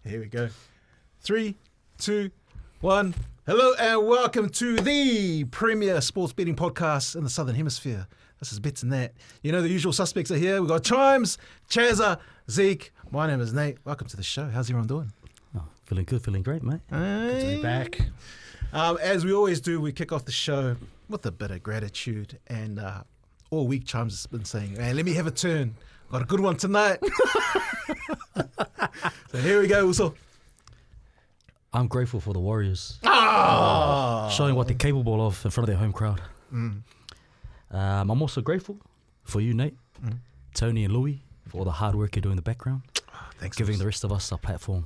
Here we go. 3, 2, 1. Hello and welcome to the premier sports betting podcast in the Southern Hemisphere. This is Betsndat. You know the usual suspects are here. We've got Chimes, Chazza, Zeke. My name is Nate. Welcome to the show. How's everyone doing? Oh, feeling good, feeling great, mate. Good to be back. As we always do, we kick off the show with a bit of gratitude. And all week, Chimes has been saying, man, let me have a turn. Got a good one tonight. So here we go, Uso. I'm grateful for the Warriors. Oh. Showing what they're capable of in front of their home crowd. I'm also grateful for you, Nate, Tony and Louis, for all the hard work you do in the background. Thanks. Giving the rest of us a platform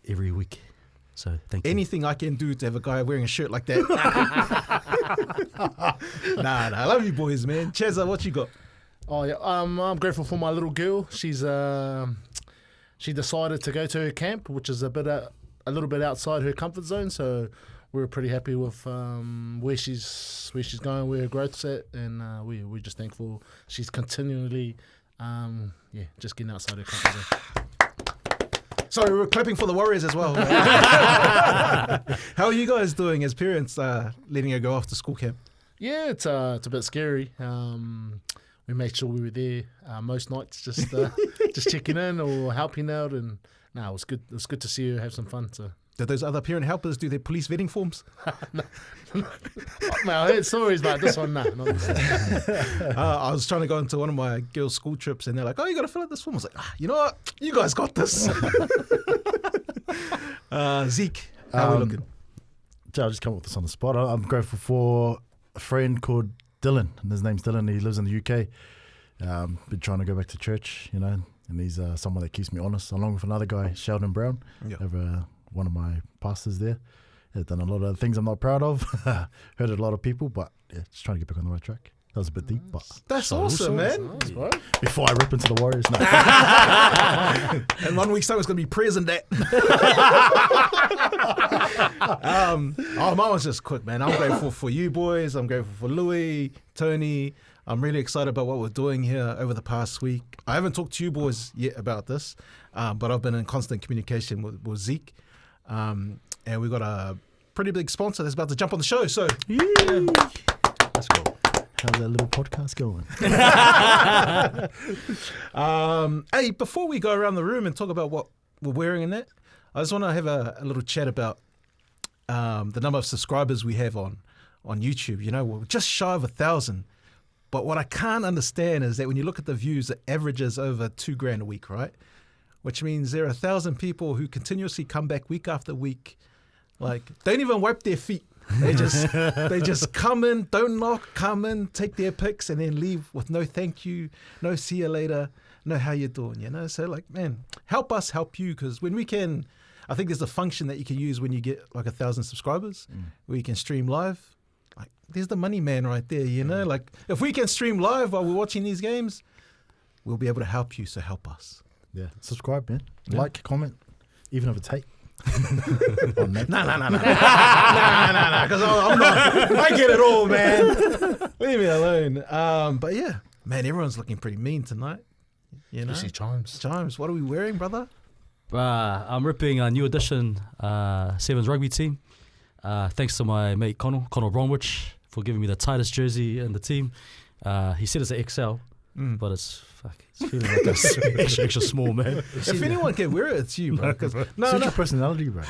every week. So thank you. Anything I can do to have a guy wearing a shirt like that. Nah, I love you boys, man. Chazza, what you got? Oh yeah, I'm grateful for my little girl. She decided to go to her camp, which is a little bit outside her comfort zone. So we're pretty happy with where she's going, where her growth's at, and we're just thankful she's continually just getting outside her comfort zone. Sorry, we're clapping for the Warriors as well. How are you guys doing as parents, letting her go off to school camp? Yeah, it's a bit scary. We made sure we were there most nights, just checking in or helping out, and it was good. It was good to see her have some fun. So. Did those other parent helpers do their police vetting forms? No, I heard stories about this one. No, not this one. I was trying to go into one of my girls' school trips, and they're like, "Oh, you got to fill out this form." I was like, "You know what? You guys got this." Zeke, how are we looking? I'll just come up with this on the spot. I'm grateful for a friend called Dylan, and his name's Dylan. He lives in the UK. Been trying to go back to church, and he's someone that keeps me honest, along with another guy, Sheldon Brown, one of my pastors there. He's done a lot of things I'm not proud of. Hurt a lot of people, but just trying to get back on the right track. That was a bit deep, but that's awesome, man. Nice, bro. Before I rip into the Warriors, no. And 1 week's time it's going to be Betsndat. Mine was just quick, man. I'm grateful for you boys. I'm grateful for Louis, Tony. I'm really excited about what we're doing here over the past week. I haven't talked to you boys yet about this, but I've been in constant communication with Zeke. And we've got a pretty big sponsor that's about to jump on the show. So, Let's go. How's that little podcast going? Hey, before we go around the room and talk about what we're wearing in that, I just want to have a little chat about the number of subscribers we have on YouTube. You know, we're just shy of 1,000. But what I can't understand is that when you look at the views, it averages over $2,000 a week, right? Which means there are 1,000 people who continuously come back week after week, like don't even wipe their feet. They just come in, don't knock, come in, take their pics, and then leave with no thank you, no see you later, no how you doing, you know? So like, man, help us help you, because when we can, I think there's a function that you can use when you get like 1,000 subscribers, where you can stream live. Like, there's the money man right there, you know? Like, if we can stream live while we're watching these games, we'll be able to help you, so help us. Yeah, subscribe, man. Like, comment, even if it's hate. No, because I'm not. I get it all, man. Leave me alone. But yeah, man, everyone's looking pretty mean tonight. You know, Especially Chimes, what are we wearing, brother? I'm ripping a new edition Sevens rugby team. Thanks to my mate Connor Bromwich, for giving me the tightest jersey in the team. He said it's an XL, but it's feeling like a extra small, man. If anyone can wear it, it's you, bro. Suit your personality, bro.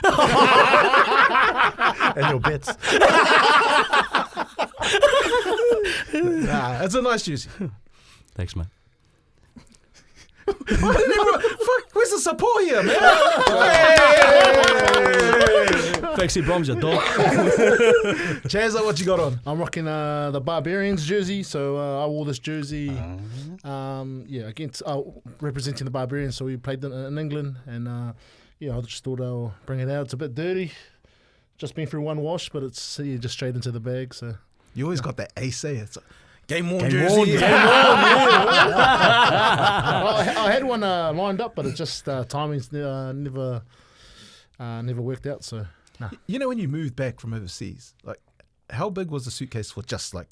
And your bets. Nah, it's a nice jersey. Thanks, man. Where's the support here, man? Thanks, Brom's your dog. Chazza, what you got on? I'm rocking the Barbarians jersey, so I wore this jersey against representing the Barbarians. So we played in England, and I just thought I'll bring it out. It's a bit dirty, just been through one wash, but it's just straight into the bag. So you always got that ace, eh? It's game worn jersey. I had one lined up, but it just timing's never worked out. So. Nah. You know, when you moved back from overseas, like, how big was the suitcase for just like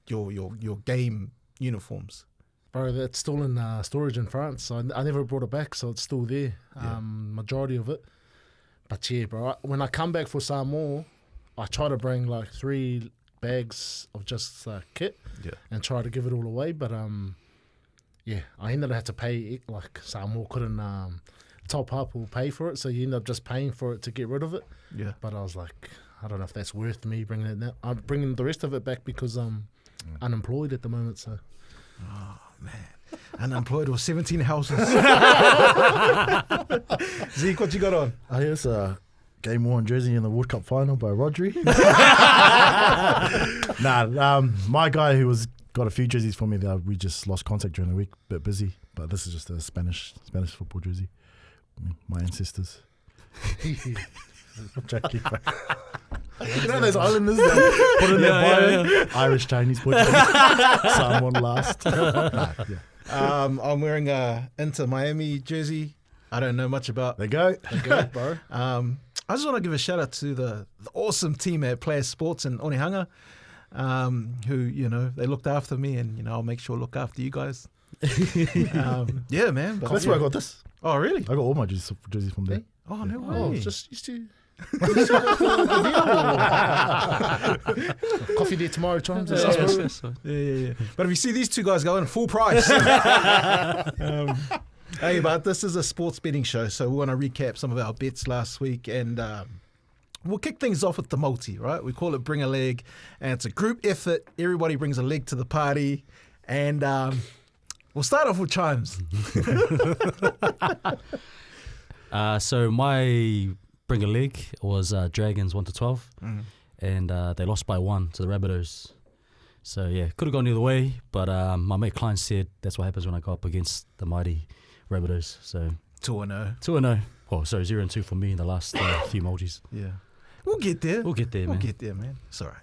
your game uniforms? Bro, that's still in storage in France. So I never brought it back, so it's still there. Majority of it. But yeah, bro, when I come back for Samoa, I try to bring like 3 bags of just kit and try to give it all away. But I ended up having to pay, like Samoa couldn't top up or pay for it, so you end up just paying for it to get rid of it. Yeah. But I was like, I don't know if that's worth me bringing it now. I'm bringing the rest of it back because I'm unemployed at the moment, so. Oh, man. Unemployed with 17 houses. Zeke, what you got on? Here's a game worn jersey in the World Cup final by Rodri. My guy who got a few jerseys for me that we just lost contact during the week, a bit busy, but this is just a Spanish football jersey. My ancestors. I'm joking, bro. You know those islanders that put in their bio? Irish, Chinese, Portuguese. Someone last. I'm wearing a Inter Miami jersey. I don't know much about. There you go, bro. I just want to give a shout out to the awesome team at Player Sports in Onehunga, who, they looked after me, and, I'll make sure to look after you guys. Yeah, man. But that's where I got this. Oh, really? I got all my jerseys from there. Oh, no way. Oh, just used to... Coffee day tomorrow, Tom. Yeah. But if you see these two guys going full price. Hey, but this is a sports betting show, so we want to recap some of our bets last week, and we'll kick things off with the multi, right? We call it Bring a Leg, and it's a group effort. Everybody brings a leg to the party, and we'll start off with Chimes. So my Bring a Leg was Dragons 1-12, and they lost by 1 to the Rabbitohs. So yeah, could have gone either way, but my mate Klein said that's what happens when I go up against the mighty Rabbitohs. So 2-0. 2-0. Well, sorry, 0-2 for me in the last few multis. Yeah, we'll get there. We'll get there, man. It's all right.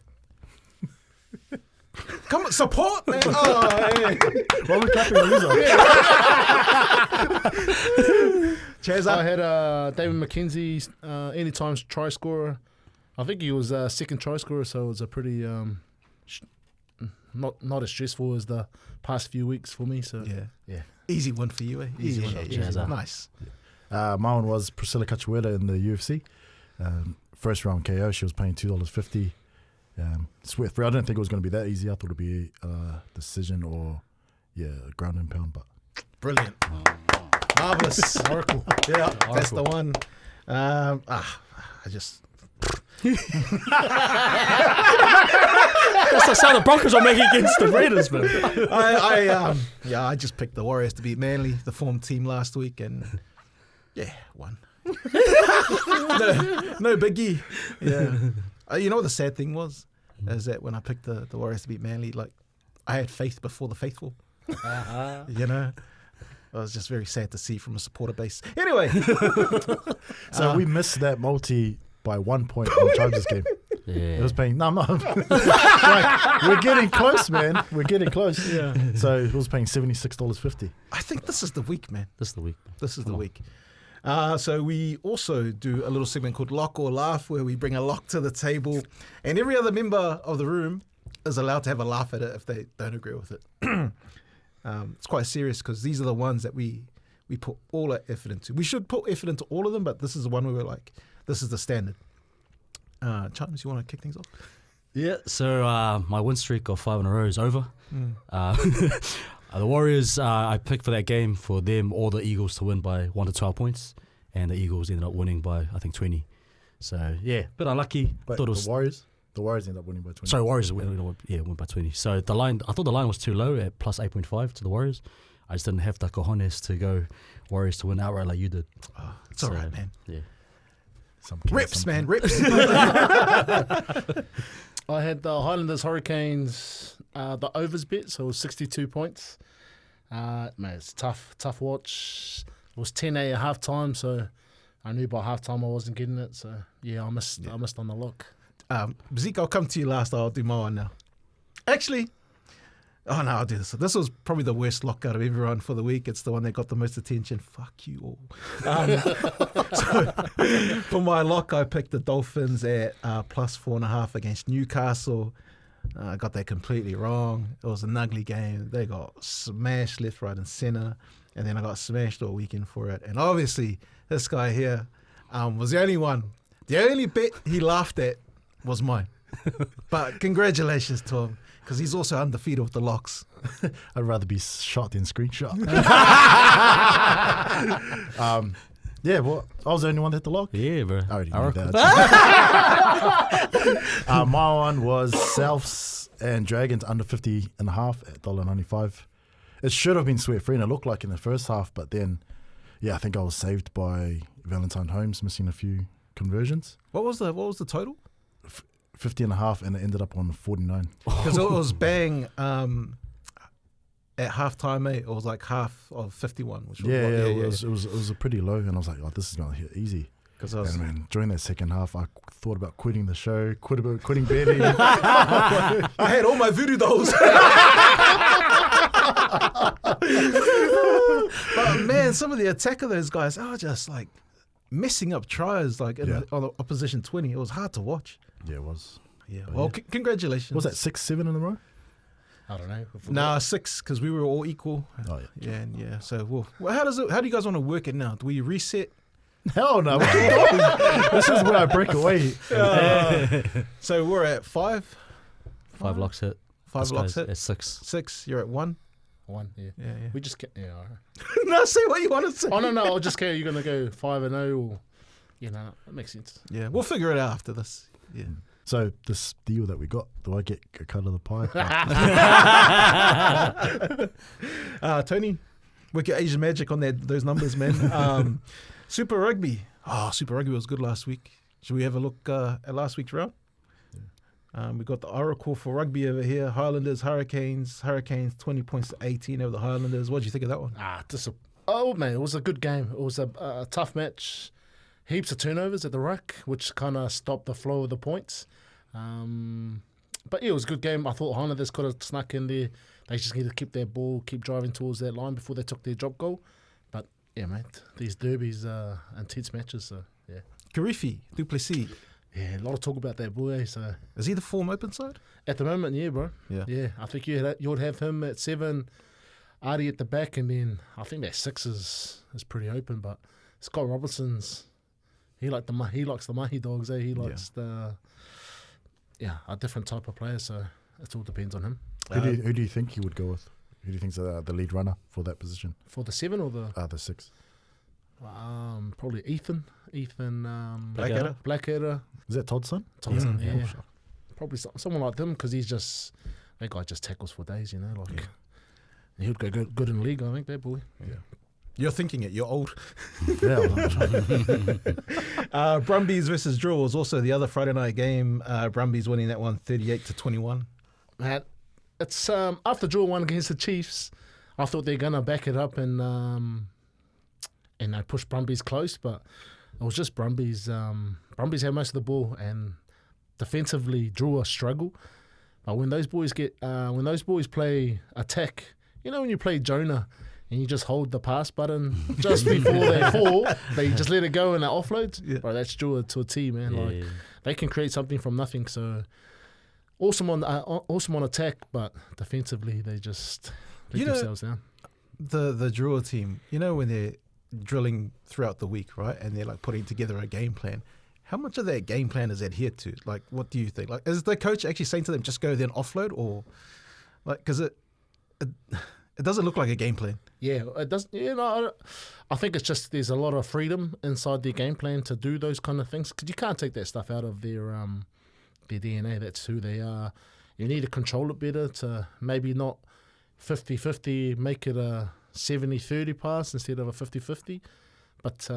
Come on, support, man. Oh, hey. Why are we clapping the loser? I had David McKenzie, anytime try scorer. I think he was second try scorer, so it was a pretty not as stressful as the past few weeks for me. So yeah. Easy one for you, eh? Easy one. Yeah. Nice. My one was Priscilla Cachoeira in the UFC. First round KO. She was paying $2.50. Sweat free. I didn't think it was going to be that easy. I thought it'd be a decision or ground and pound. But brilliant, marvelous. Oracle. Yeah, Oracle. That's the one. I just. That's the sound the Broncos are making against the Raiders, man. I just picked the Warriors to beat Manly, the form team last week, and won. No biggie. Yeah. You know what the sad thing was? Is that when I picked the Warriors to beat Manly, like, I had faith before the faithful. It was just very sad to see from a supporter base. Anyway. So we missed that multi by 1 point on Chimes' game. Yeah. It was paying... No, I'm not. Like, we're getting close, man. We're getting close. Yeah. So it was paying $76.50. I think this is the week, man. This is the week. So we also do a little segment called Lock or Laugh, where we bring a lock to the table, and every other member of the room is allowed to have a laugh at it if they don't agree with it. It's quite serious because these are the ones that we put all our effort into. We should put effort into all of them, but this is the one where we're like, this is the standard. Chimes, you want to kick things off? Yeah, so my win streak of 5 in a row is over. The Warriors, I picked for that game for them or the Eagles to win by 1-12 points, and the Eagles ended up winning by, I think, 20. So, yeah, bit unlucky. But thought it was, the Warriors ended up winning by 20. Sorry, Warriors win by 20. So the line, I thought the line was too low at plus 8.5 to the Warriors. I just didn't have the cojones to go Warriors to win outright like you did. Oh, it's all right, man. Yeah. Rips. I had the Highlanders Hurricanes, the overs bet, so it was 62 points. Man, it's tough watch. It was 10-8 at half time, so I knew by half time I wasn't getting it. So yeah, I missed on the lock. Zeke, I'll come to you last. I'll do my one now. Actually, I'll do this. This was probably the worst lock out of everyone for the week. It's the one that got the most attention. Fuck you all. So for my lock, I picked the Dolphins at plus 4.5 against Newcastle. I got that completely wrong. It was an ugly game. They got smashed left, right, and centre. And then I got smashed all weekend for it. And obviously, this guy here was the only one. The only bet he laughed at was mine. But congratulations to him, because he's also undefeated with the locks. I'd rather be shot than screenshot. Yeah, well, I was the only one that hit the lock. Yeah, bro. I already knew that. My one was Souths and Dragons under 50.5 at $1.95. It should have been sweat-free, and it looked like in the first half, but then, yeah, I think I was saved by Valentine Holmes missing a few conversions. What was the total? 50.5, and it ended up on 49. Because it was bang at half-time, mate. It was like half of 51. Which was It was a pretty low, and I was like, oh, this is going to hit easy. And man, during that second half, I thought about quitting the show, quitting betting. I had all my voodoo dolls. But man, some of the attack of those guys are just like messing up tries, like on the opposition 20. It was hard to watch. Yeah, it was. Yeah. Well, congratulations. Was that 6-7 in a row? I don't know. Nah, 6, because we were all equal. Oh yeah. Yeah. So well, how do you guys want to work it now? Do we reset? Hell no. This is where I break away. So we're at 5. 5 locks hit. 5 locks hit. At 6. 6. You're at 1. 1, yeah. Yeah. We just get, yeah. All right. No, say what you want to say. Oh, no, I'll just care. You're going to go 5-0 or, that makes sense. Yeah, we'll figure it out after this. Yeah. So this deal that we got, do I get a cut of the pie? Tony, work your Asian magic on those numbers, man. Super Rugby. Oh, Super Rugby was good last week. Should we have a look at last week's round? We got the Oracle for rugby over here. Highlanders, Hurricanes. Hurricanes 20 points to 18 over the Highlanders. What did you think of that one? Man, it was a good game. It was a tough match. Heaps of turnovers at the ruck, which kind of stopped the flow of the points. But yeah, it was a good game. I thought Highlanders could have snuck in there. They just needed to keep their ball, keep driving towards that line before they took their drop goal. But yeah, mate, these derbies are intense matches. So yeah. Karifi, Duplessis. Yeah, a lot of talk about that boy. So is he the form open side? At the moment, yeah, bro. Yeah. I think you'd have him at 7, Artie at the back, and then I think that 6 is pretty open. But Scott Robertson's he likes the Mahi Dogs. He likes a different type of player. So it all depends on him. Who do you think he would go with? Who do you think's the lead runner for that position? For the 7 or the 6? Probably Ethan. Blackadder. Is that Todd's son? Thompson, yeah. Sure. Probably someone like them, because that guy just tackles for days, he would go good in the league, I think, that boy. Yeah. You're thinking it. You're old. Yeah. Brumbies versus Drill was also the other Friday night game. Brumbies winning that one 38-21. Man, it's after Drill won against the Chiefs, I thought they're gonna back it up and they push Brumbies close, but it was just Brumbies. Brumbies had most of the ball, and defensively drew a struggle. But when those boys play attack, when you play Jonah and you just hold the pass button just before they fall, they just let it go and they offload. Yeah. Bro, that's Drew to a T, man. They can create something from nothing. So awesome on attack, but defensively they just let themselves down. The Drew team, when they're drilling throughout the week, right? And they're like putting together a game plan. How much of that game plan is adhered to? Like, what do you think? Like, is the coach actually saying to them, just go then offload, or like, because it doesn't look like a game plan. Yeah, it doesn't. I think it's just there's a lot of freedom inside their game plan to do those kind of things, because you can't take that stuff out of their DNA. That's who they are. You need to control it better to maybe not 50-50, make it a 70-30 pass instead of a 50-50. But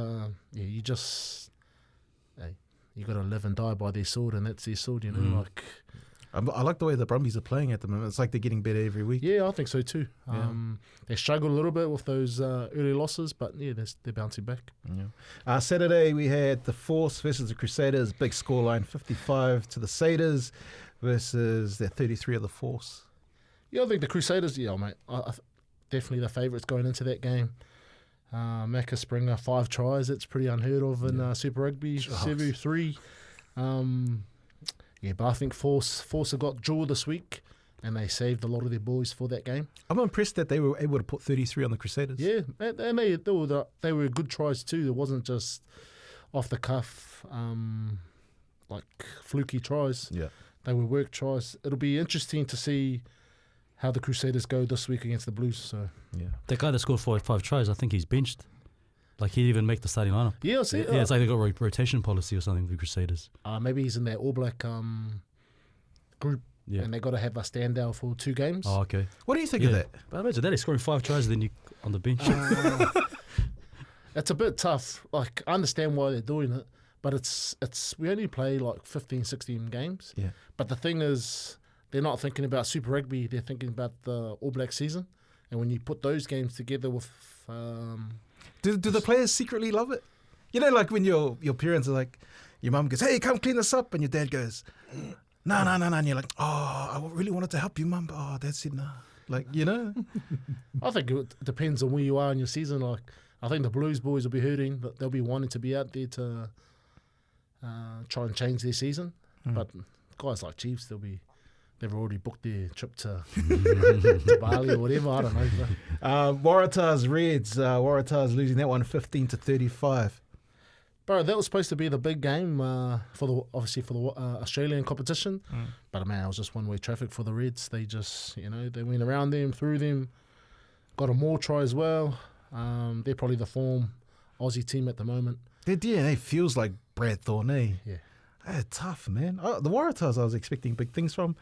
you just you got to live and die by their sword, and that's their sword. Like. I like the way the Brumbies are playing at the moment. It's like they're getting better every week. Yeah, I think so too. Yeah. They struggled a little bit with those early losses, but yeah, they're bouncing back. Yeah. Saturday we had the Force versus the Crusaders. Big scoreline, 55 to the Saders versus the 33 of the Force. Yeah, I think the Crusaders, mate, definitely the favourites going into that game. Macca Springer, 5 tries. It's pretty unheard of in Super Rugby. Sevu 3. Yeah, but I think Force have got Jewel this week, and they saved a lot of their boys for that game. I'm impressed that they were able to put 33 on the Crusaders. Yeah, and they were good tries too. It wasn't just off the cuff, like fluky tries. Yeah. They were work tries. It'll be interesting to see how the Crusaders go this week against the Blues. So Yeah. That guy that scored 5 tries, I think he's benched. Like, he didn't even make the starting lineup. yeah, I see. Yeah, it's like they got rotation policy or something, the Crusaders. Maybe he's in that All Black group, Yeah. and they got to have a standout for 2 games. Oh, okay. What do you think of that? But imagine that, he's scoring 5 tries and then you on the bench. It's a bit tough. Like, I understand why they're doing it, but it's we only play like 15, 16 games. Yeah. But the thing is, they're not thinking about Super Rugby. They're thinking about the All Black season. And when you put those games together with... Do the players secretly love it? You know, like when your parents are like, your mum goes, hey, come clean this up. And your dad goes, no. And you're like, oh, I really wanted to help you, mum. But, oh, Dad said no. Like, you know? I think it depends on where you are in your season. Like, I think the Blues boys will be hurting, but they'll be wanting to be out there to try and change their season. But guys like Chiefs, they've already booked their trip to Bali or whatever. I don't know. Waratahs Reds. Waratahs losing that one 15-35. Bro, that was supposed to be the big game for the Australian competition. But man, it was just one-way traffic for the Reds. They just, they went around them, through them, got a more try as well. They're probably the form Aussie team at the moment. Their DNA feels like Brad Thorne, eh? Yeah. They're tough, man. The Waratahs I was expecting big things from.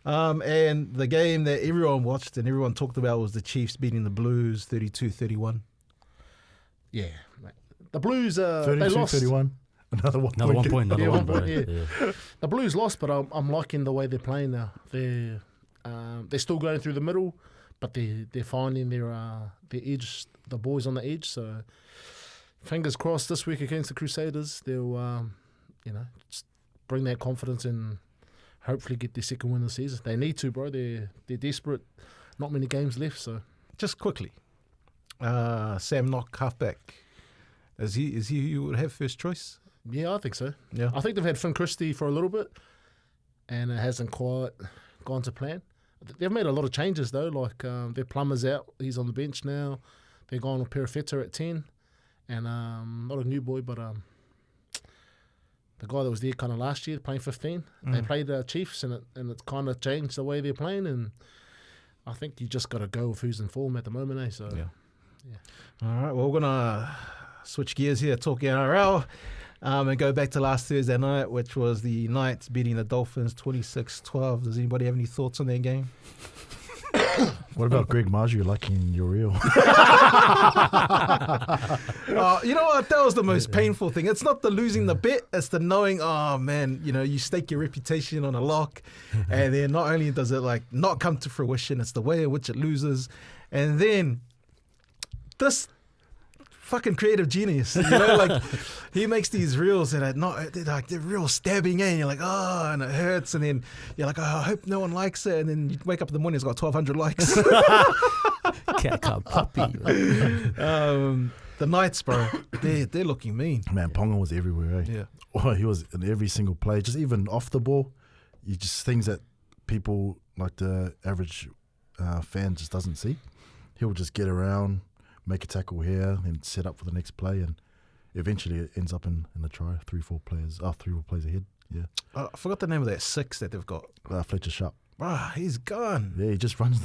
And the game that everyone watched and everyone talked about was the Chiefs beating the Blues 32-31. Yeah. The Blues, they lost. 32-31. Another 1 Another point. 1 point. Another Yeah, 1 1 point, point. yeah. The Blues lost, but I'm liking the way they're playing now. They're still going through the middle, but they're finding their edge, the boys on the edge. So fingers crossed this week against the Crusaders, they'll just bring that confidence and hopefully get their second win of the season. They need to, bro. They're desperate. Not many games left, so Just quickly, Sam Knock, halfback. Is he you would have first choice? yeah, I think so. Yeah. I think they've had Finn Christie for a little bit, and it hasn't quite gone to plan. They've made a lot of changes though. Like their Plummer's out; he's on the bench now. They're going with Perifetta at 10, and not a new boy, but the guy that was there kind of last year playing 15. They played Chiefs, and it kind of changed the way they're playing. And I think you just got to go with who's in form at the moment, eh? So Yeah. All right. Well, we're gonna switch gears here, talk NRL, and go back to last Thursday night, which was the Knights beating the Dolphins 26-12. Does anybody have any thoughts on that game? What about Greg Marju liking your reel? You know what? That was the most painful thing. It's not the losing the bet; it's the knowing. Oh man, you stake your reputation on a lock, and then not only does it like not come to fruition, it's the way in which it loses, and then this fucking creative genius, like he makes these reels and they're real stabbing, and you're like, oh, and it hurts, and then you're like, oh, I hope no one likes it, and then you wake up in the morning, it's got 1,200 likes. Cat puppy. The Knights, bro, they're looking mean. Man, Ponga was everywhere, eh? Yeah. Oh, he was in every single play, just even off the ball. You just things that people like the average fan just doesn't see. He'll just get around, make a tackle here, and set up for the next play, and eventually it ends up in the try. 3-4 plays ahead. Yeah. I forgot the name of that 6 that they've got. Fletcher Sharp. Bro, he's gone. Yeah, he just runs.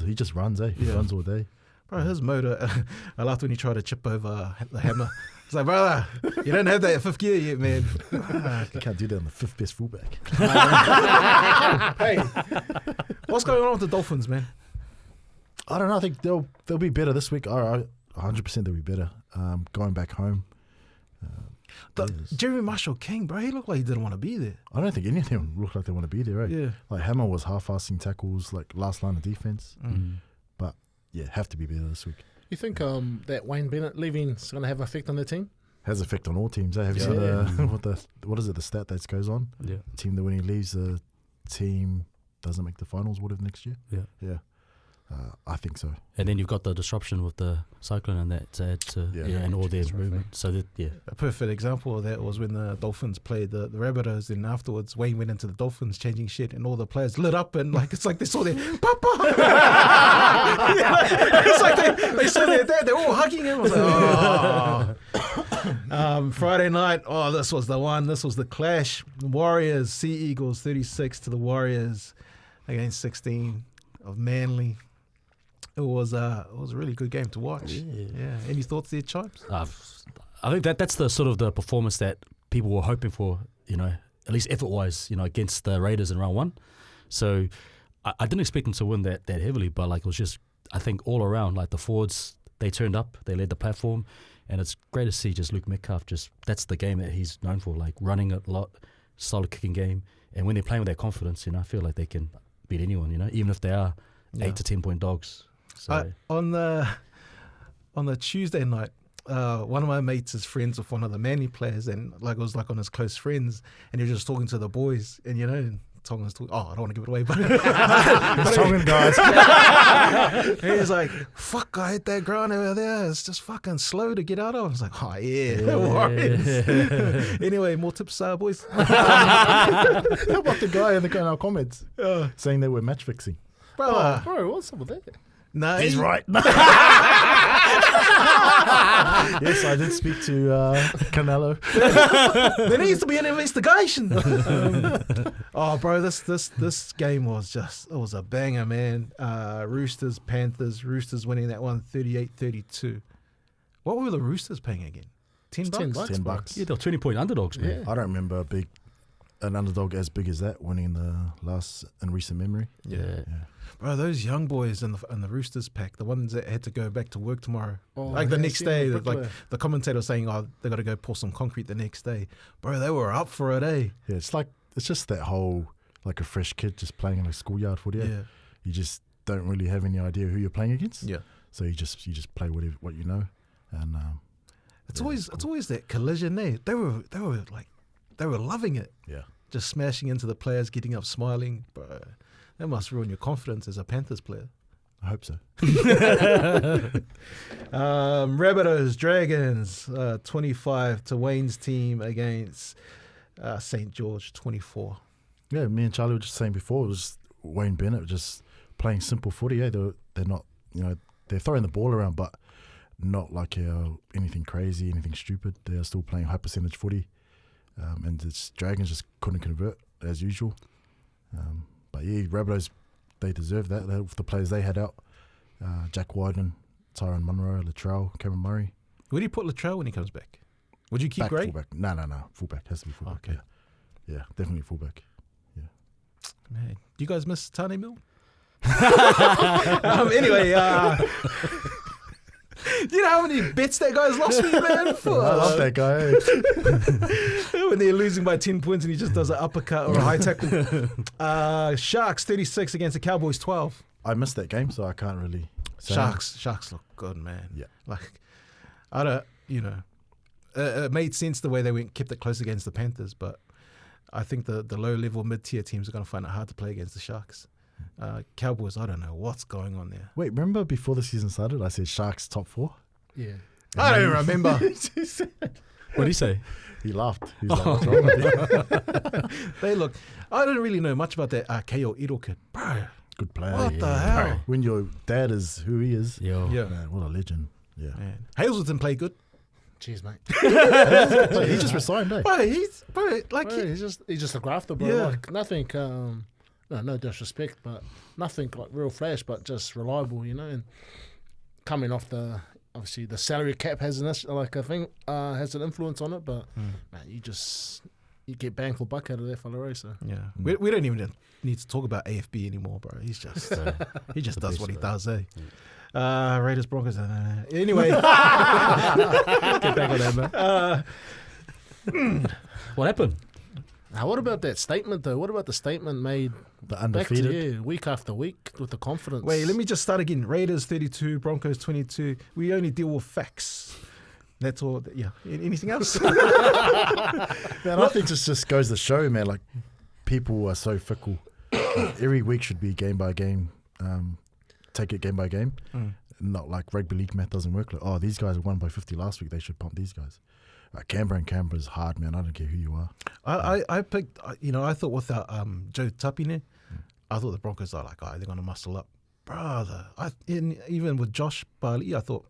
Eh? He runs all day. Bro, his motor. I laughed when he tried to chip over the hammer. It's like, brother, you don't have that at 5th gear yet, man. You can't do that on the 5th best fullback. Hey, what's going on with the Dolphins, man? I don't know. I think they'll be better this week. 100% they'll be better. Going back home. Jeremy Marshall King, bro, he looked like he didn't want to be there. I don't think any of them look like they want to be there, right? Yeah. Like Hammer was half-assing tackles, like last line of defense. But yeah, have to be better this week. you think that Wayne Bennett leaving is going to have an effect on the team? Has effect on all teams. Have you seen what is it? The stat that goes on? Yeah. Team that when he leaves, the team doesn't make the finals. Whatever next year. Yeah. I think so. And then you've got the disruption with the cyclone and that to add to and all their movement. So that A perfect example of that was when the Dolphins played the Rabbitohs, and afterwards Wayne went into the Dolphins changing shit, and all the players lit up, and like it's like they saw their Papa. It's like they saw their dad. They're all hugging him. I was like, Friday night. Oh, this was the one. This was the clash. The Warriors, Sea Eagles, 36 to the Warriors against 16 of Manly. It was a really good game to watch. Yeah. Any thoughts there, Chimes? I think that's the sort of the performance that people were hoping for, at least effort-wise, against the Raiders in round one. So I didn't expect them to win that heavily, but like it was just, I think all around, like the forwards, they turned up, they led the platform, and it's great to see just Luke Metcalf, that's the game that he's known for, like running a lot, solid kicking game, and when they're playing with that confidence, I feel like they can beat anyone, even if they are 8 to 10 point dogs. So on the Tuesday night, one of my mates is friends with one of the Manly players, and like it was like on his close friends, and he was just talking to the boys, and Tongan's talking. Oh, I don't want to give it away, but Tongan guys. he was like, "Fuck, I hit that ground over there. It's just fucking slow to get out of." I was like, "Oh yeah. Warriors." Anyway, more tips, boys. How about the guy in our comments saying they were match fixing? Bro, what's up with that? no, He's right. Yes, I did speak to Canelo. There needs to be an investigation. Bro, this game was it was a banger, man. Roosters, Panthers. Roosters winning that one 38-32. What were the Roosters paying again? $10? $10. yeah, they're 20-point underdogs, man. Yeah. I don't remember an underdog as big as that winning in recent memory. Yeah. Bro, those young boys in the Roosters pack, the ones that had to go back to work tomorrow, the next day, like the commentator was saying, they got to go pour some concrete the next day. Bro, they were up for it, eh? Yeah, it's just that whole, like a fresh kid just playing in a schoolyard footy. Yeah. You just don't really have any idea who you're playing against. Yeah. So you just play what you know, and it's always that collision there. They were loving it. Yeah. Just smashing into the players, getting up, smiling, bro. That must ruin your confidence as a Panthers player. I hope so. Rabbitohs, Dragons, 25 to Wayne's team against St. George, 24. Yeah, me and Charlie were just saying before, it was Wayne Bennett just playing simple footy. Yeah, they're not, they're throwing the ball around, but not like anything crazy, anything stupid. They are still playing high percentage footy, and the Dragons just couldn't convert as usual. But yeah, Rabbitohs, they deserve that. The players they had out, Jack Wyden, Tyrone Munro, Latrell, Cameron Murray. Where do you put Latrell when he comes back? Would you keep Back, Gray? fullback. No. Fullback. Has to be fullback. Okay. Yeah, definitely fullback. Man, do you guys miss Tane Mill? Anyway, you know how many bets that guy's lost me, man? I love that guy. When they're losing by 10 points and he just does an uppercut or a high tackle. Sharks 36 against the Cowboys 12. I missed that game, so I can't really say. Sharks look good, man. Yeah. Like, I don't, it made sense the way they kept it close against the Panthers, but I think the low-level mid-tier teams are going to find it hard to play against the Sharks. Cowboys, I don't know what's going on there. Wait, remember before the season started, I said Sharks top 4? Yeah. I don't even remember. What did he say? He laughed. He was like, what's wrong with you? I don't really know much about that Keo Iro kid. Bro, Good player. what the hell? When your dad is who he is, Yo. Yeah. man, what a legend. Yeah. Man. Hazelton played good. Cheers, mate. He just resigned, eh? Bro, he's He's just a grafter, bro. Yeah. Like nothing. No disrespect, but nothing like real flash, but just reliable, And coming off obviously the salary cap has has an influence on it, but man, you get bang for buck out of that fella, so yeah. We don't even need to talk about AFB anymore, bro. He's just he just does what he does, eh? Raiders, Broncos. Anyway, get back on that, man. What happened? Now, what about that statement though? What about the statement made The undefeated. back to, week after week with the confidence? Wait, let me just start again. Raiders 32, Broncos 22. We only deal with facts. That's all. Yeah. Anything else? Man, I think this just goes to show, man, like people are so fickle. Every week should be game by game take it game by game. Not like rugby league math doesn't work. Like, oh, these guys won by 50 last week. They should pump these guys. Canberra is hard, man. I don't care who you are. I picked, I thought without Joe Tapine, I thought the Broncos are like, they're going to muscle up. Brother, even with Josh Bali, I thought,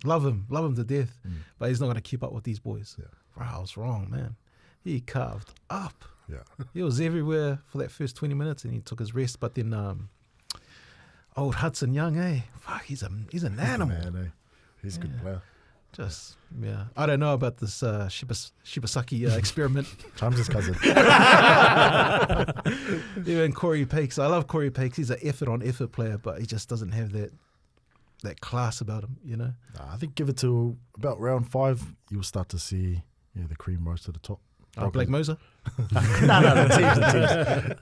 love him to death, but he's not going to keep up with these boys. Yeah. Bro, I was wrong, man. He carved up. Yeah. He was everywhere for that first 20 minutes and he took his rest, but then old Hudson Young, fuck, he's an animal. Man, he's a good player. Just, yeah. I don't know about this Shibasaki experiment. Time's his cousin. Even Corey Pakes. I love Corey Pakes. He's an effort player, but he just doesn't have that class about him, I think give it to about round 5, you'll start to see the cream rise to the top. Blake Moser? No, the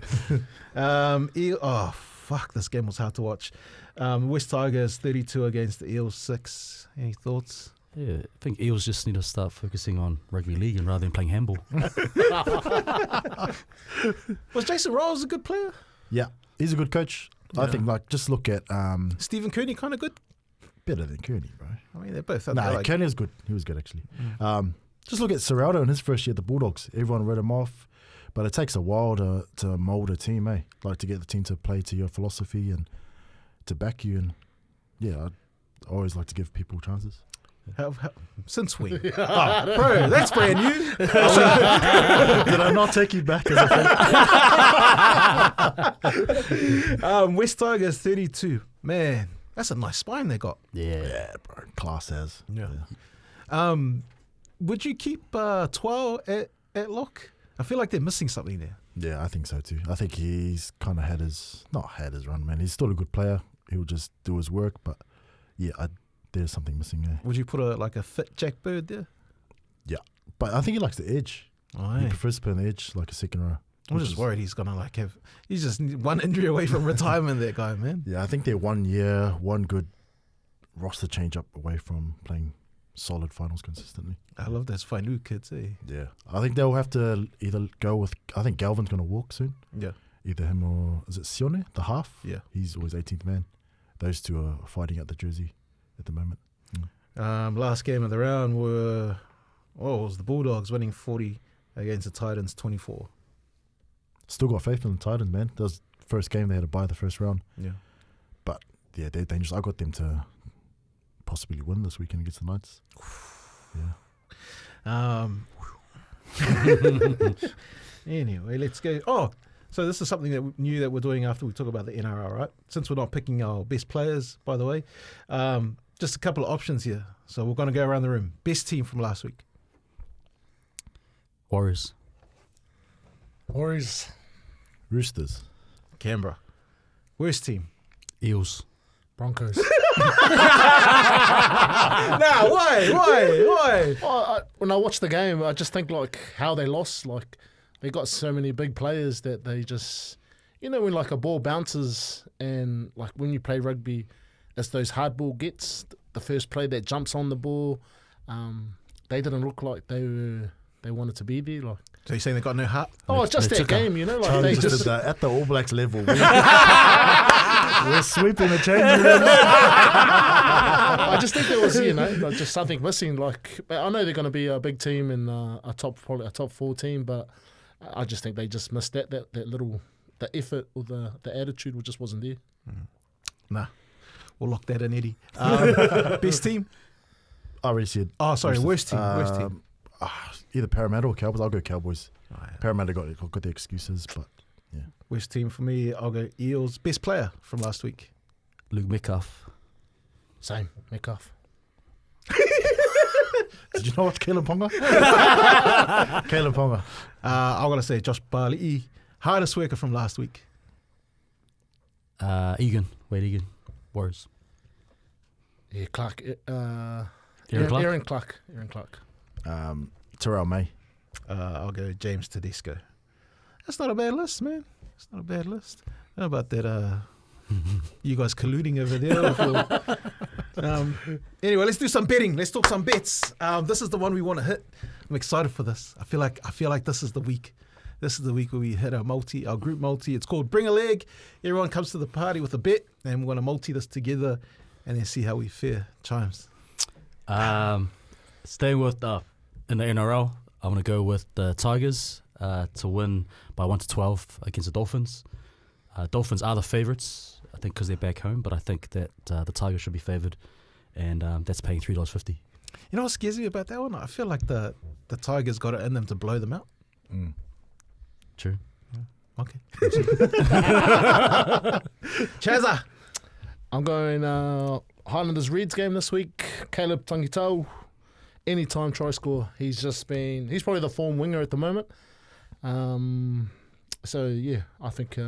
teams. Fuck, this game was hard to watch. West Tigers 32 against the Eels 6. Any thoughts? Yeah, I think Eels just need to start focusing on rugby league and rather than playing handball. Was Jason Rolls a good player? Yeah, he's a good coach. Yeah. I think, just look at... Stephen Kearney kind of good? Better than Kearney, bro. I mean, they're both... Kearney was good. He was good, actually. Just look at Serraldo in his first year at the Bulldogs. Everyone wrote him off. But it takes a while to mould a team, to get the team to play to your philosophy and to back you. And, I always like to give people chances. Since when? Bro, that's brand new. Did I not take you back as a fan? West Tigers 32. Man, that's a nice spine they got. Yeah, bro. Class as. Yeah. Would you keep Twal at lock? I feel like they're missing something there. Yeah, I think so too. I think he's kind of not had his run, man. He's still a good player. He'll just do his work, but there's something missing there. Would you put a fit Jack Bird there? Yeah, but I think he likes the edge. He prefers to play on the edge, like a second row. I'm just worried he's gonna he's just one injury away from retirement. That guy, man. Yeah, I think they're 1 year, one good roster change up away from playing solid finals consistently. I love those Fainu kids, eh? Yeah, I think they'll have to either go with. I think Galvin's gonna walk soon. Yeah, either him or is it Sione, the half? Yeah, he's always 18th man. Those two are fighting at the jersey at the moment. Last game of the round it was the Bulldogs winning 40 against the Titans 24. Still got faith in the Titans, man. That was the first game they had to buy the first round. Yeah. But, they're dangerous. I got them to possibly win this weekend against the Knights. Yeah. Anyway, let's go. So this is something that we're doing after we talk about the NRL, right? Since we're not picking our best players, by the way. Just a couple of options here. So we're going to go around the room. Best team from last week. Warriors. Roosters. Canberra. Worst team. Eels. Broncos. Why? When I watch the game, I just think how they lost. They got so many big players that they just, when a ball bounces and when you play rugby, it's those hard ball gets. The first play that jumps on the ball, they didn't look like they wanted to be there. So you're saying they got no heart? It's just that game, Charlie they just did that at the All Blacks level. We're sweeping the change room. I just think there was, just something missing. I know they're going to be a big team and probably a top 4 team, but I just think they just missed that little, the effort or the attitude just wasn't there. Nah, we'll lock that in, Eddie. Best team? I already said. Oh, sorry, worst team. Either Parramatta or Cowboys. I'll go Cowboys. Oh, yeah. Parramatta got their excuses, but yeah. Worst team for me, I'll go Eels. Best player from last week? Luke Metcalf. Same, Metcalf. Did you not watch Caleb Ponga? Caleb Ponga. I'm going to say Josh Bali. Hardest worker from last week? Wade Egan. Warriors. Yeah, Clark. Aaron Clark. Aaron Clark. Terrell May. I'll go James Tedesco. That's not a bad list, man. It's not a bad list. How about that? You guys colluding over there. Anyway, let's do some betting. Let's talk some bets. This is the one we want to hit. I'm excited for this. I feel like this is the week. This is the week where we hit our group multi. It's called Bring a Leg. Everyone comes to the party with a bet, and we're going to multi this together and then see how we fare. Chimes. Staying with in the NRL, I'm going to go with the Tigers to win by 1-12 against the Dolphins. Dolphins are the favourites, I think, because they're back home, but I think that the Tigers should be favoured, and that's paying $3.50. You know what scares me about that one? I feel like the Tigers got it in them to blow them out. True. Okay. Chazza. I'm going Highlanders Reds game this week. Caleb Tangitau, anytime try score. He's probably the form winger at the moment. So yeah, I think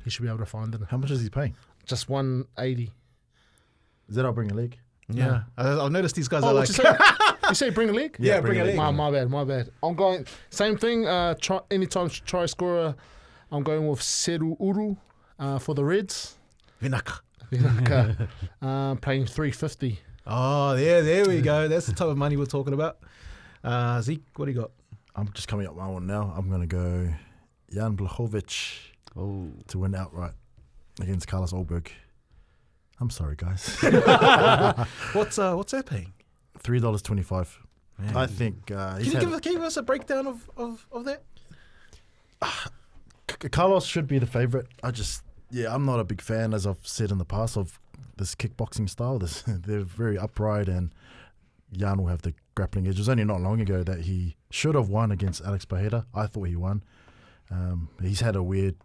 he should be able to find it. How much is he paying? Just 180. Is that I'll bring a leg? Yeah. I've noticed these guys are like... You say bring a leg? Yeah, bring a leg. My bad. I'm going, same thing, anytime try scorer. I'm going with Seru Uru for the Reds. Vinaka. Paying $3.50. Oh, there we go. That's the type of money we're talking about. Zeke, what do you got? I'm just coming up my one now. I'm going to go Jan Blachowicz to win outright against Carlos Olberg. I'm sorry, guys. What's that paying? $3.25. Man. I think Can you give us a breakdown of that? Carlos should be the favourite. I'm not a big fan, as I've said in the past, of this kickboxing style. They're very upright, and Jan will have the grappling edge. It was only not long ago that he should have won against Alex Pajeda. I thought he won. He's had a weird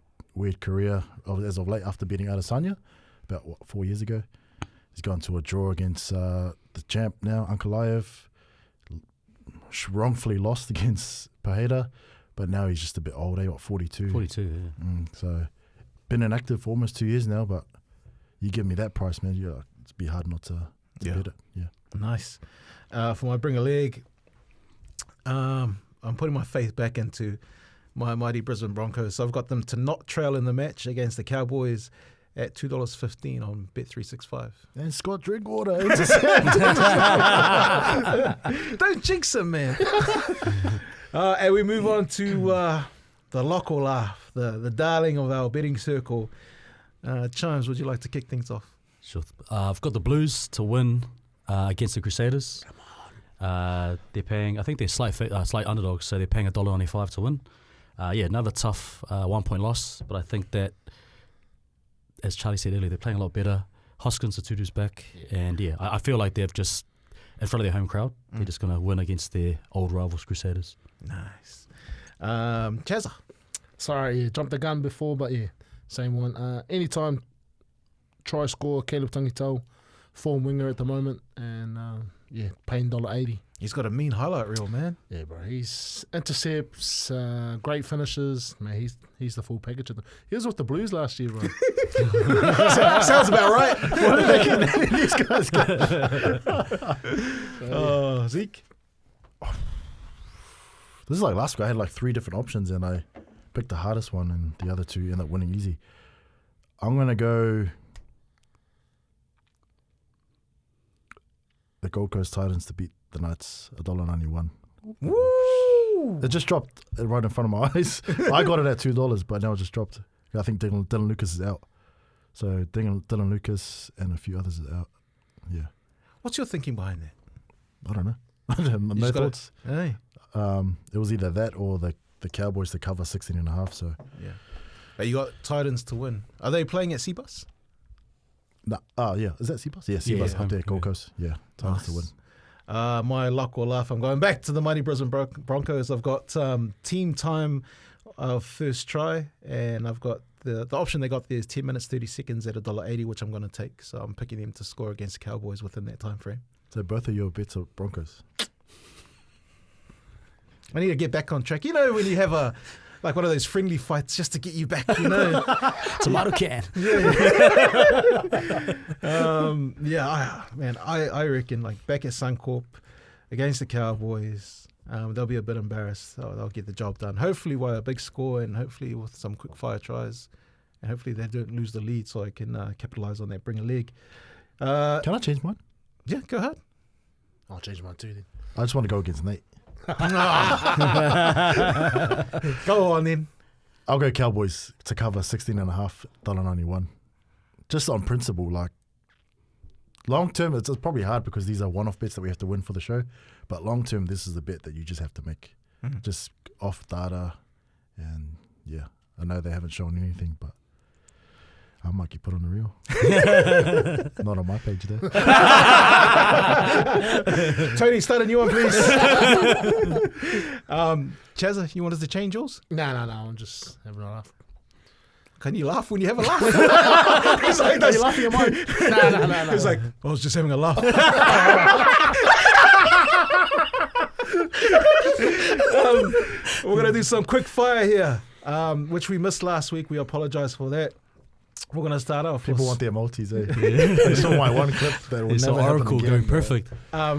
career as of late after beating Adesanya about 4 years ago. He's gone to a draw against the champ now, Ankalaev. Wrongfully lost against Pajeda, but now he's just a bit old, 42. 42, yeah. So, been inactive for almost 2 years now, but you give me that price, man, it'd be hard not to bet it. Yeah. Nice. For my bring a leg, I'm putting my faith back into my mighty Brisbane Broncos. So I've got them to not trail in the match against the Cowboys at $2.15 on Bet365. And Scott Drinkwater. Don't jinx him, man. And we move on to the lock or laugh, the darling of our betting circle. Chimes, would you like to kick things off? Sure. I've got the Blues to win against the Crusaders. Come on. They're paying, I think they're slight underdogs, so they're paying $1.95 to win. Another tough 1 point loss, but I think that, as Charlie said earlier, they're playing a lot better. Hoskins and Tutu's back, and I feel like they've just, in front of their home crowd, they're just going to win against their old rivals, Crusaders. Nice. Chazza. Sorry, jumped the gun before, but same one. Anytime try score, Caleb Tangitau, form winger at the moment, and paying $1.80. He's got a mean highlight reel, man. Yeah, bro. He's intercepts, great finishes. Man, he's the full package. He was with the Blues last year, bro. Sounds about right. What are they getting these guys? Zeke. This is like last week. I had like 3 different options, and I picked the hardest one, and the other 2 end up winning easy. I'm going to go the Gold Coast Titans to beat the Knights, $1.91. Woo! It just dropped right in front of my eyes. I got it at $2, but now it just dropped. I think Dylan Lucas is out. So Dylan Lucas and a few others is out. Yeah. What's your thinking behind that? I don't know. No thoughts. Hey. It was either that or the Cowboys to cover 16.5. So yeah. But you got Titans to win. Are they playing at Seabus? No. Yeah. Is that Seabus? Yeah, Seabus up there, Gold Coast. Yeah. Titans to win. My luck or laugh, I'm going back to the mighty Brisbane Broncos. I've got team time of first try, and I've got the option they got there is 10 minutes, 30 seconds at $1.80, which I'm going to take. So I'm picking them to score against the Cowboys within that time frame. So both of your bets are Broncos. I need to get back on track. You know when you have one of those friendly fights just to get you back, you know. Tomato can. I reckon like back at Suncorp against the Cowboys, they'll be a bit embarrassed. So they'll get the job done. Hopefully by a big score and hopefully with some quick fire tries. And hopefully they don't lose the lead so I can capitalise on that, bring a leg. Can I change mine? Yeah, go ahead. I'll change mine too then. I just want to go against Nate. Go on then. I'll go Cowboys to cover 16.5, $1.91. Just on principle, like long term, it's probably hard because these are one-off bets that we have to win for the show. But long term, this is a bet that you just have to make, just off data, and yeah, I know they haven't shown anything, but I might get put on the reel. Not on my page there. Tony, start a new one, please. Chazza, you want us to change yours? No, I'm just having a laugh. Can you laugh when you have a laugh? He's like, Are you laughing at mine? No. He's like, I was just having a laugh. We're going to do some quick fire here, which we missed last week. We apologize for that. We're going to start off. People want their multis, eh? I saw my one clip that will It's never an happen oracle again, going bro. perfect.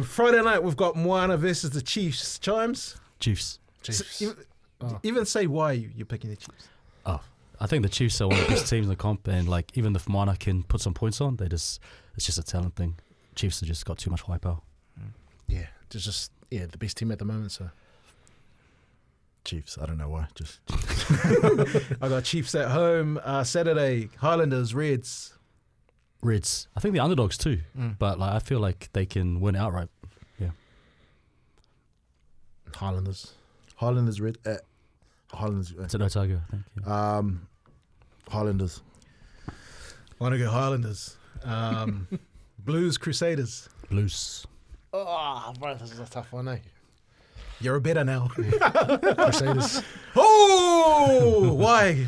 Friday night, we've got Moana versus the Chiefs. Chimes? Chiefs. Chiefs. Even say why you're picking the Chiefs. Oh, I think the Chiefs are one of the best teams in the comp, and like even if Moana can put some points on, it's just a talent thing. Chiefs have just got too much firepower. Yeah, just the best team at the moment. So Chiefs, I don't know why. Just I got Chiefs at home. Saturday, Highlanders, Reds. Reds, I think the underdogs too, but like I feel like they can win outright. Highlanders. Highlanders red. Highlanders. It's an Otago, I think. Yeah. Highlanders. I want to go Highlanders. Blues, Crusaders. Blues. Oh, bro, this is a tough one, eh? You're a better now. Crusaders. Oh, why?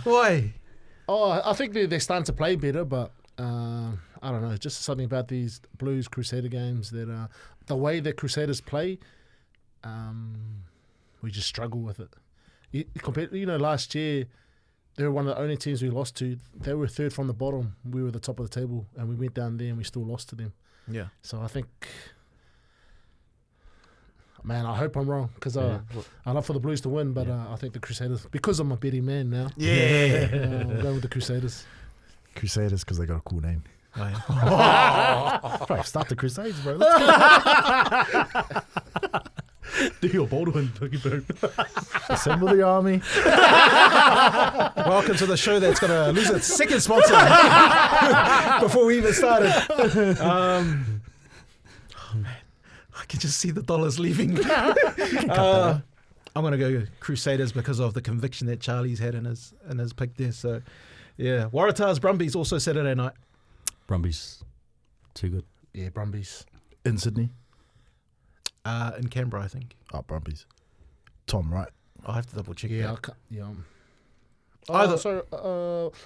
Oh, I think they're starting to play better, but I don't know. Just something about these Blues Crusader games that the way the Crusaders play, we just struggle with it. Last year they were one of the only teams we lost to. They were third from the bottom. We were the top of the table, and we went down there and we still lost to them. Yeah. So I think, man, I hope I'm wrong because I love for the Blues to win, but I think the Crusaders, because I'm a betting man now. Yeah. I'm going with the Crusaders. Crusaders because they got a cool name. Oh, yeah. Bro, start the Crusades, bro. Do your Baldwin, Assemble the army. Welcome to the show that's going to lose its second sponsor before we even started. Oh, man. I can just see the dollars leaving. I'm going to go Crusaders because of the conviction that Charlie's had in his pick there. So, yeah. Waratahs, Brumbies also Saturday night. Brumbies, too good. Yeah, Brumbies. In Sydney. In Canberra, I think. Oh, Brumbies. Tom, right? I'll have to double check Yeah, that. Oh, sorry.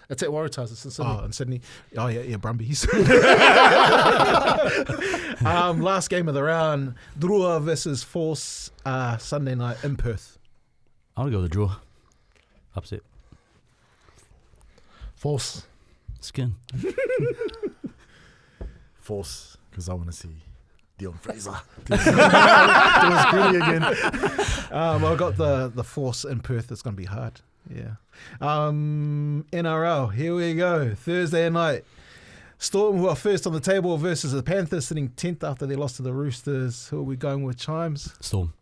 It's at Waratahs. It's in Sydney. Oh, in Sydney. Oh, yeah, Brumbies. Last game of the round, Drua versus Force, Sunday night in Perth. I want to go with the draw. Upset. Force. Skin. Force, because I want to see Dion Fraser. Do his gritty again. I got the Force in Perth. It's going to be hard. Yeah. NRL, here we go. Thursday night. Storm, who are first on the table, versus the Panthers, sitting 10th after they lost to the Roosters. Who are we going with, Chimes? Storm.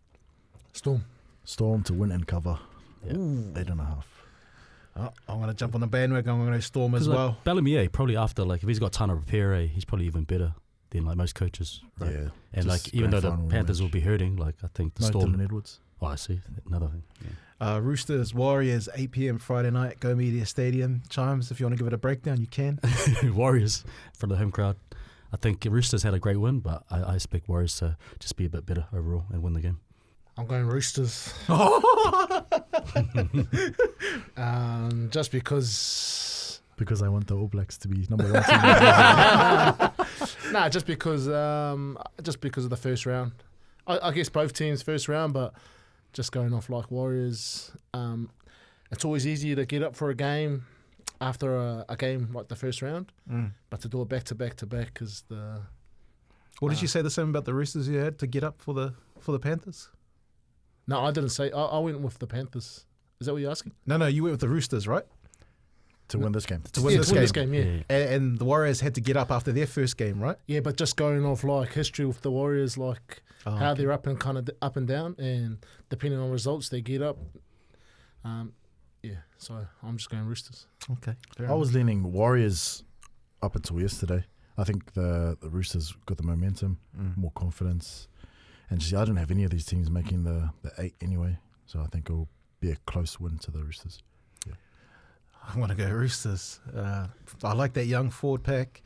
Storm to win and cover. Yeah. 8.5. Oh, I'm going to jump on the bandwagon. I'm going to Storm as well. Bellamy, probably after, like, if he's got time to prepare, he's probably even better than, like, most coaches. Right? Yeah. And, like, even though the Panthers will be hurting, like, I think the No Storm... Dylan Edwards. Oh, I see. Another thing. Yeah. Roosters, Warriors, 8 p.m. Friday night, Go Media Stadium. Chimes, if you want to give it a breakdown, you can. Warriors from the home crowd. I think Roosters had a great win, but I expect Warriors to just be a bit better overall and win the game. I'm going Roosters. Just because... Because I want the All Blacks to be number 1 team. Nah, just because of the first round. I guess both teams first round, but just going off like Warriors, it's always easier to get up for a game after a game like the first round, but to do it back to back to back is the... What did you say the same about the Roosters you had to get up for the Panthers? No, I didn't say. I went with the Panthers. Is that what you're asking? No, you went with the Roosters, right? to win this game. to win this game. yeah. And the Warriors had to get up after their first game, right? Yeah, but just going off like history with the Warriors, like how they're up and down, and depending on results, they get up. Yeah, so I'm just going Roosters. Okay. I was leaning Warriors up until yesterday. I think the Roosters got the momentum, more confidence, and just, I don't have any of these teams making the 8 anyway. So I think it'll be a close win to the Roosters. Yeah. I want to go Roosters. I like that young forward pack.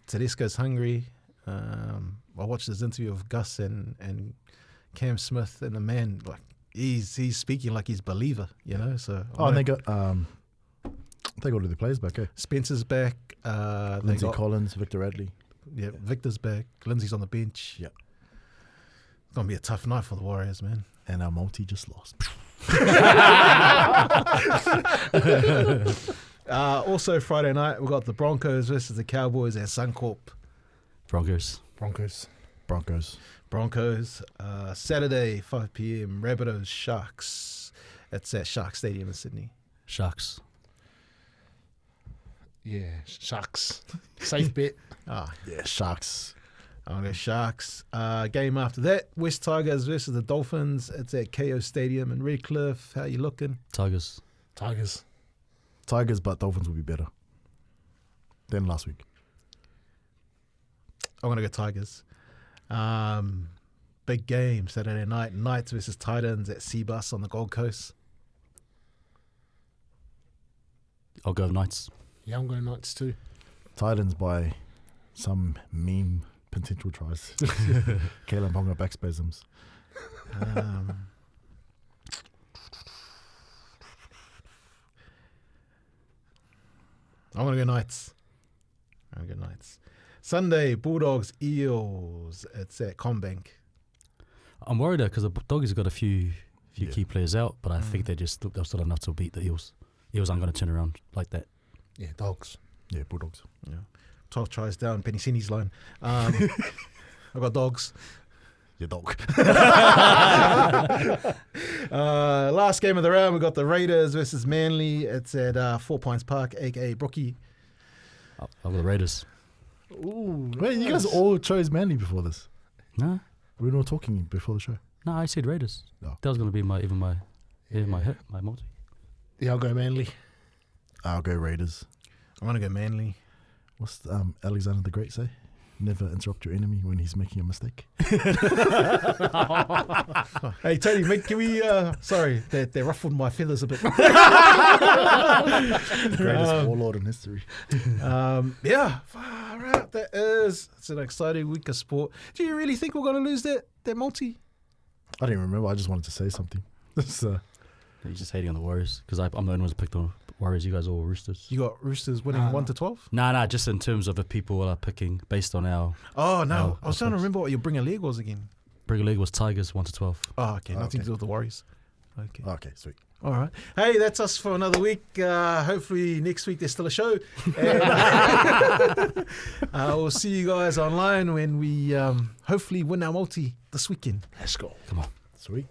Tedesco's hungry. I watched his interview with Gus and Cam Smith, and the man, like, he's speaking like he's a believer, you know. So and they got all the players back. Eh? Spencer's back. Lindsay Collins, Victor Radley. Yeah, Victor's back. Lindsay's on the bench. Yeah, it's gonna be a tough night for the Warriors, man. And our multi just lost. Also Friday night we got the Broncos versus the Cowboys at Suncorp. Broncos. Saturday 5 p.m. Rabbitohs Sharks. It's at Shark Stadium in Sydney. Sharks. Yeah, Sharks. Safe bet. Yeah, Sharks. I'm going to go Sharks. Game after that, West Tigers versus the Dolphins. It's at KO Stadium in Redcliffe. How you looking? Tigers. Tigers, but Dolphins will be better than last week. I'm going to go Tigers. Big game Saturday night. Knights versus Titans at Seabus on the Gold Coast. I'll go Knights. yeah, I'm going Knights too. Titans by some meme potential tries. Kalen Ponga back spasms. I'm going to go Knights. Sunday, Bulldogs, Eels. It's at Combank. I'm worried because the Doggies have got a few Yeah. key players out, but I think they'll still enough to beat the Eels. Eels aren't going to turn around like that. Yeah, Dogs. Yeah, Bulldogs. Yeah. 12 tries down, Penisini's line. I've got Dogs. Your dog. Last game of the round, we got the Raiders versus Manly. It's at 4 Points Park, aka Brookie. I'll go the Raiders. Ooh, Wait, you guys all chose Manly before this. No, We were not talking before the show. I said Raiders. No. That was going to be my hit, my multi. Yeah, I'll go Manly. I'll go Raiders. I'm going to go Manly. What's Alexander the Great say? Never interrupt your enemy when he's making a mistake. Hey, Tony, mate, can we... sorry, they ruffled my feathers a bit. Greatest warlord in history. Yeah, far out. It's an exciting week of sport. Do you really think we're going to lose that multi? I didn't remember. I just wanted to say something. You're just hating on the Warriors because I'm the only one who's picked on Warriors. You guys are all Roosters. You got Roosters winning 1 to 12? Nah, just in terms of the people are picking based on our... Oh, no. I was trying to thoughts. remember what your bringer leg was again. Premier League was Tigers 1 to 12. Oh, okay. Nothing okay. to do with the Warriors. Okay. Okay, sweet. All right. Hey, that's us for another week. Hopefully next week there's still a show. And we'll see you guys online when we hopefully win our multi this weekend. Let's go. Come on. Sweet.